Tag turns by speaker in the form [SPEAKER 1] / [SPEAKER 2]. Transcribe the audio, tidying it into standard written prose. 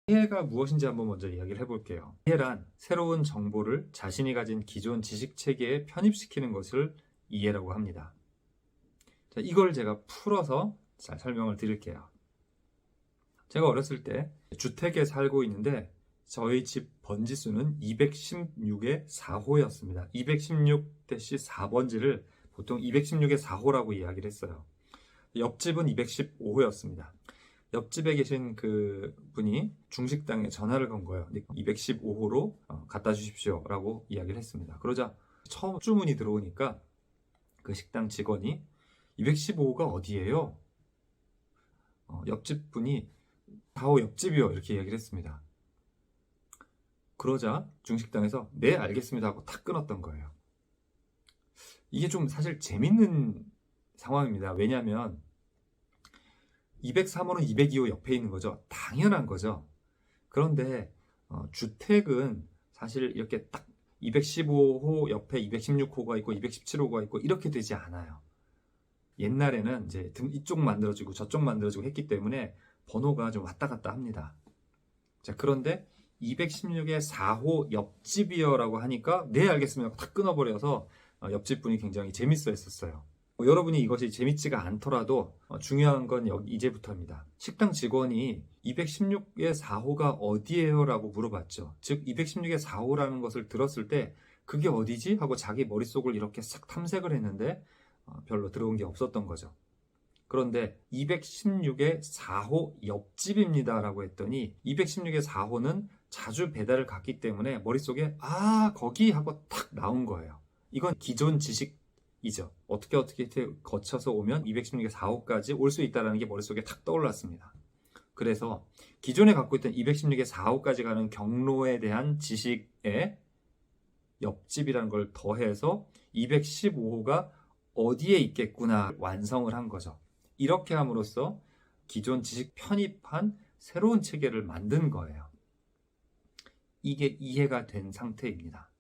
[SPEAKER 1] 이해가 무엇인지 한번 먼저 이야기를 해볼게요. 이해란 새로운 정보를 자신이 가진 기존 지식 체계에 편입시키는 것을 이해라고 합니다. 자, 이걸 제가 풀어서 잘 설명을 드릴게요. 제가 어렸을 때 주택에 살고 있는데 저희 집 번지수는 216의 4호였습니다. 216-4번지를 보통 216의 4호라고 이야기를 했어요. 옆집은 215호였습니다. 옆집에 계신 그 분이 중식당에 전화를 건 거예요. 215호로 갖다 주십시오 라고 이야기를 했습니다. 그러자 처음 주문이 들어오니까 그 식당 직원이 215호가 어디예요? 옆집 분이 4호 옆집이요 이렇게 이야기를 했습니다. 그러자 중식당에서 네 알겠습니다 하고 탁 끊었던 거예요. 이게 좀 사실 재밌는 상황입니다. 왜냐하면 203호는 202호 옆에 있는 거죠. 당연한 거죠. 그런데 주택은 사실 이렇게 딱 215호 옆에 216호가 있고 217호가 있고 이렇게 되지 않아요. 옛날에는 이제 이쪽 만들어지고 저쪽 만들어지고 했기 때문에 번호가 좀 왔다 갔다 합니다. 자, 그런데 216의 4호 옆집이요라고 하니까 네 알겠습니다. 탁 끊어버려서 옆집 분이 굉장히 재밌어 했었어요. 여러분이 이것이 재밌지가 않더라도 중요한 건 이제부터입니다. 식당 직원이 216의 4호가 어디예요? 라고 물어봤죠. 즉 216의 4호라는 것을 들었을 때 그게 어디지? 하고 자기 머릿속을 이렇게 싹 탐색을 했는데 별로 들어온 게 없었던 거죠. 그런데 216의 4호 옆집입니다 라고 했더니 216의 4호는 자주 배달을 갔기 때문에 머릿속에 거기 하고 탁 나온 거예요. 이건 기존 지식이죠. 어떻게 거쳐서 오면 216의 4호까지 올 수 있다는 게 머릿속에 탁 떠올랐습니다. 그래서 기존에 갖고 있던 216의 4호까지 가는 경로에 대한 지식에 옆집이라는 걸 더해서 215호가 어디에 있겠구나 완성을 한 거죠. 이렇게 함으로써 기존 지식 편입한 새로운 체계를 만든 거예요. 이게 이해가 된 상태입니다.